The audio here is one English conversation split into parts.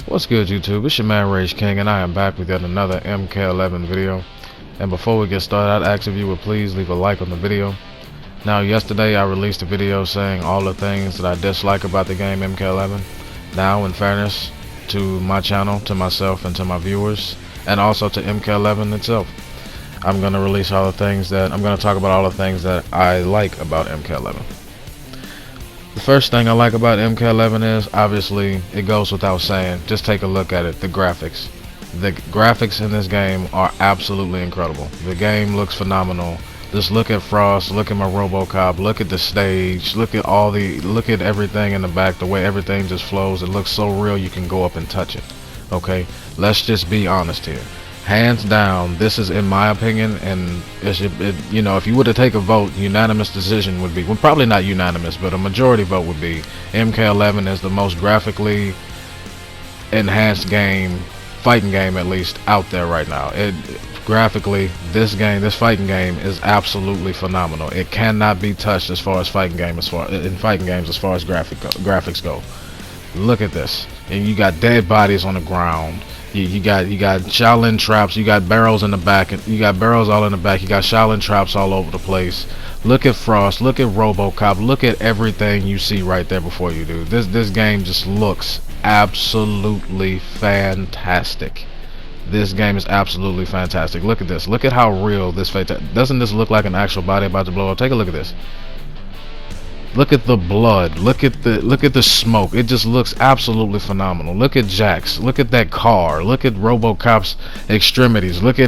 What's good, YouTube? It's your man Rage King, and I am back with yet another MK11 video. And before we get started, I'd ask if you would please leave a like on the video. Now, yesterday I released a video saying all the things that I dislike about the game MK11. Now, in fairness to my channel, to myself, and to my viewers, and also to MK11 itself, I'm gonna talk about all the things that I like about MK11. The first thing I like about MK11 is, obviously, it goes without saying, just take a look at it, the graphics. The graphics in this game are absolutely incredible. The game looks phenomenal. Just look at Frost, look at my RoboCop, look at the stage, look at everything in the back, the way everything just flows. It looks so real you can go up and touch it. Okay, let's just be honest here. Hands down, this is, in my opinion, and you know, if you were to take a vote, unanimous decision would be, well, probably not unanimous, but a majority vote would be MK11 is the most graphically enhanced game, fighting game at least, out there right now. Graphically, this fighting game is absolutely phenomenal. It cannot be touched as far as fighting games, as far as graphics go. Look at this, and you got dead bodies on the ground. You got Shaolin traps. You got barrels in the back. You got barrels all in the back. You got Shaolin traps all over the place. Look at Frost. Look at RoboCop. Look at everything you see right there before you do. This game just looks absolutely fantastic. This game is absolutely fantastic. Look at this. Look at how real this doesn't this look like an actual body about to blow up? Take a look at this. Look at the blood. Look at the smoke. It just looks absolutely phenomenal. Look at Jax. Look at that car. Look at RoboCop's extremities. Look at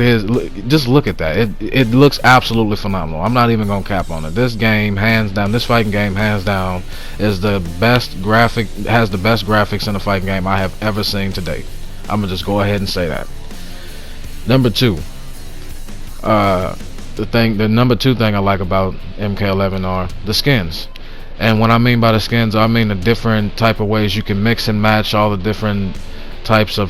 just look at that. It looks absolutely phenomenal. I'm not even gonna cap on it. This game, hands down, this fighting game, hands down, is the best has the best graphics in a fighting game I have ever seen to date. I'm gonna just go ahead and say that. Number two, the number two thing I like about MK11 are the skins. And what I mean by the skins, I mean the different type of ways you can mix and match all the different types of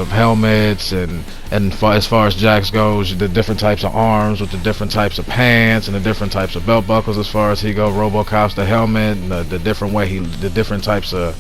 helmets, and as far as Jax goes, the different types of arms with the different types of pants and the different types of belt buckles. As far as he goes, RoboCop's the helmet, and the different types of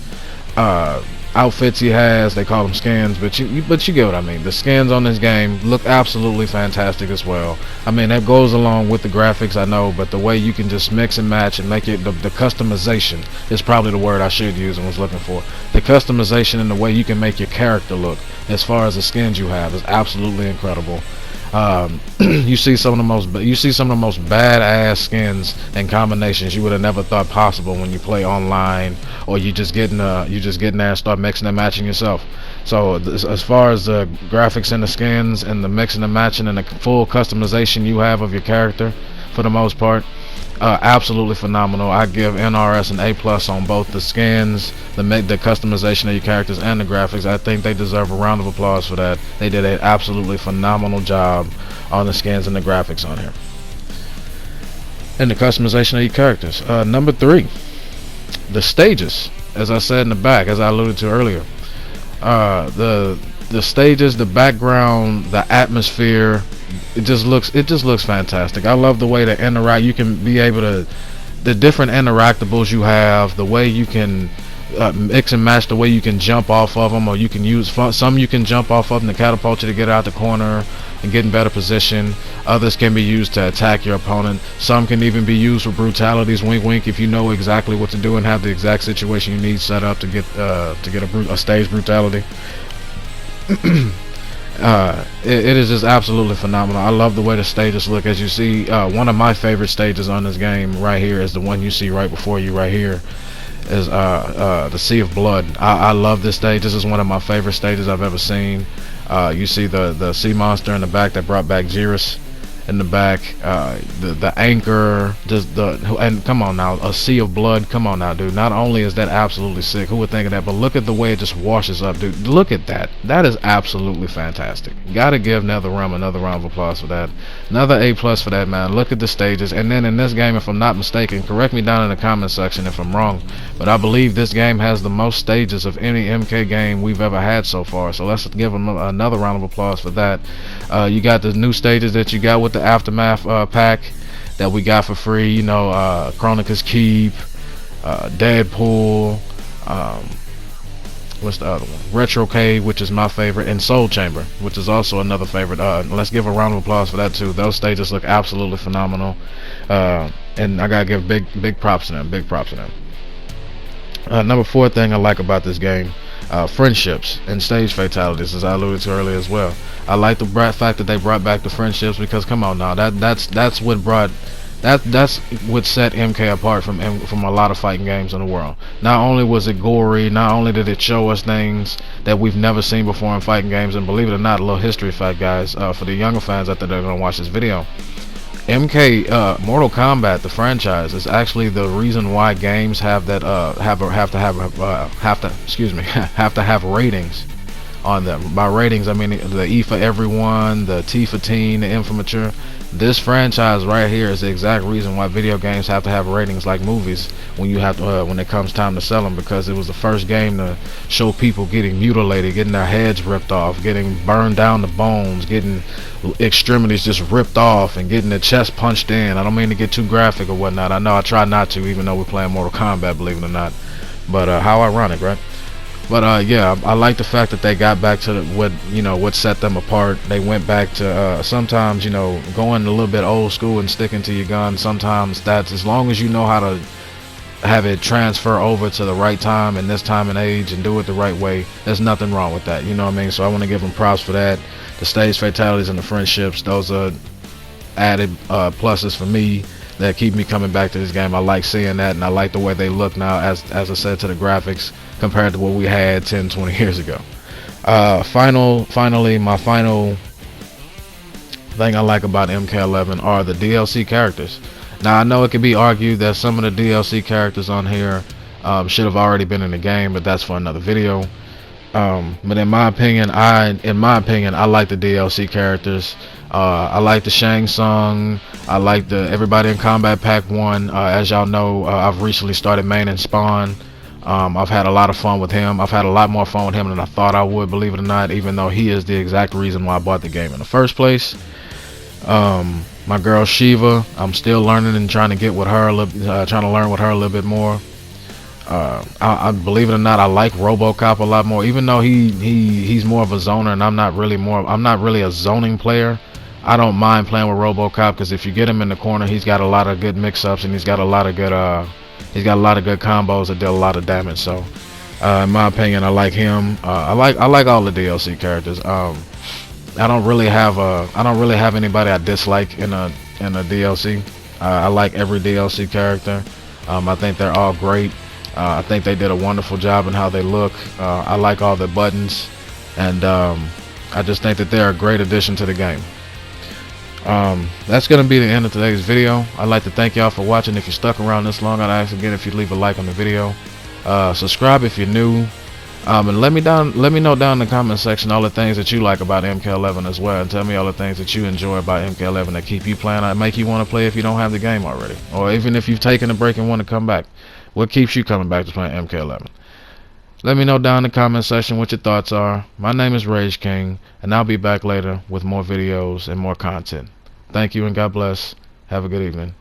outfits he has. They call them skins, but you get what I mean. The skins on this game look absolutely fantastic as well. I mean, that goes along with the graphics, I know, but the way you can just mix and match and make it, the customization is probably the word I should use and was looking for. The customization and the way you can make your character look as far as the skins you have is absolutely incredible. You see some of the most badass skins and combinations you would have never thought possible when you play online, or you just get in there and start mixing and matching yourself. So as far as the graphics and the skins and the mixing and matching and the full customization you have of your character, for the most part, absolutely phenomenal. I give NRS an A+ on both the skins, the customization of your characters, and the graphics. I think they deserve a round of applause for that. They did an absolutely phenomenal job on the skins and the graphics on here, and the customization of your characters. Number three, the stages. As I said in the back, as I alluded to earlier, the stages, the background, the atmosphere, it just looks fantastic. I love the way to interact. You can be able to, the different interactables you have, the way you can mix and match, the way you can jump off of them, or you can use some you can jump off of them to catapult you to get out the corner and get in better position. Others can be used to attack your opponent. Some can even be used for brutalities, wink wink, if you know exactly what to do and have the exact situation you need set up to get a stage brutality. It is just absolutely phenomenal. I love the way the stages look. As you see, one of my favorite stages on this game right here is the one you see right before you right here, is the Sea of Blood. I love this stage. This is one of my favorite stages I've ever seen. You see the sea monster in the back that brought back Jirus in the back, the anchor, and come on now, a Sea of Blood. Come on now, dude. Not only is that absolutely sick, who would think of that, but look at the way it just washes up, dude. Look at that. That is absolutely fantastic. Gotta give NetherRealm another round of applause for that. Another A+ for that, man. Look at the stages. And then in this game, if I'm not mistaken, correct me down in the comment section if I'm wrong, but I believe this game has the most stages of any MK game we've ever had so far. So let's give them another round of applause for that. You got the new stages that you got with the Aftermath pack that we got for free. You know, Chronica's Keep, Deadpool, what's the other one? Retro Cave, which is my favorite, and Soul Chamber, which is also another favorite. Let's give a round of applause for that too. Those stages look absolutely phenomenal, and I gotta give big props to them. Big props to them. Number 4 thing I like about this game, friendships and stage fatalities, as I alluded to earlier as well. I like the fact that they brought back the friendships, because come on now, that's what brought that's what set MK apart from a lot of fighting games in the world. Not only was it gory, not only did it show us things that we've never seen before in fighting games, and believe it or not, a little history fact, guys, for the younger fans out there that are gonna watch this video. Mortal Kombat, the franchise, is actually the reason why games have that have to have ratings on them. By ratings, I mean the E for everyone, the T for teen, the M for mature. This franchise right here is the exact reason why video games have to have ratings like movies when you have to, when it comes time to sell them, because it was the first game to show people getting mutilated, getting their heads ripped off, getting burned down to bones, getting extremities just ripped off, and getting the chest punched in. I don't mean to get too graphic or whatnot. I know I try not to, even though we're playing Mortal Kombat, believe it or not. But how ironic, right? But yeah, I like the fact that they got back to what set them apart. They went back to sometimes, going a little bit old school and sticking to your gun. Sometimes that's, as long as you know how to have it transfer over to the right time in this time and age and do it the right way, there's nothing wrong with that. You know what I mean? So I want to give them props for that. The stage fatalities and the friendships, those are added pluses for me that keep me coming back to this game. I like seeing that, and I like the way they look now, as I said, to the graphics compared to what we had 10-20 years ago. Finally, my final thing I like about MK11 are the DLC characters. Now, I know it could be argued that some of the DLC characters on here should have already been in the game, but that's for another video. But in my opinion, I like the DLC characters. I like the Shang Tsung. I like everybody in Combat Pack 1. As y'all know, I've recently started maining Spawn. I've had a lot of fun with him. I've had a lot more fun with him than I thought I would, believe it or not, even though he is the exact reason why I bought the game in the first place. My girl Shiva, I'm still learning and trying to get with her, trying to learn with her a little bit more. I believe it or not, I like RoboCop a lot more, even though he's more of a zoner, and I'm not really a zoning player. I don't mind playing with RoboCop, because if you get him in the corner, he's got a lot of good mix-ups, and he's got a lot of good combos that deal a lot of damage. So in my opinion, I like him. I like all the DLC characters. I don't really have anybody I dislike in a DLC. I like every DLC character. I think they're all great. I think they did a wonderful job in how they look. I like all the buttons, and I just think that they're a great addition to the game. That's gonna be the end of today's video. I'd like to thank y'all for watching. If you stuck around this long, I'd ask again if you'd leave a like on the video. Subscribe if you're new, and let me know down in the comment section all the things that you like about MK11 as well, and tell me all the things that you enjoy about MK11 that keep you playing, that make you want to play if you don't have the game already, or even if you've taken a break and want to come back. What keeps you coming back to playing MK11? Let me know down in the comment section what your thoughts are. My name is Rage King, and I'll be back later with more videos and more content. Thank you, and God bless. Have a good evening.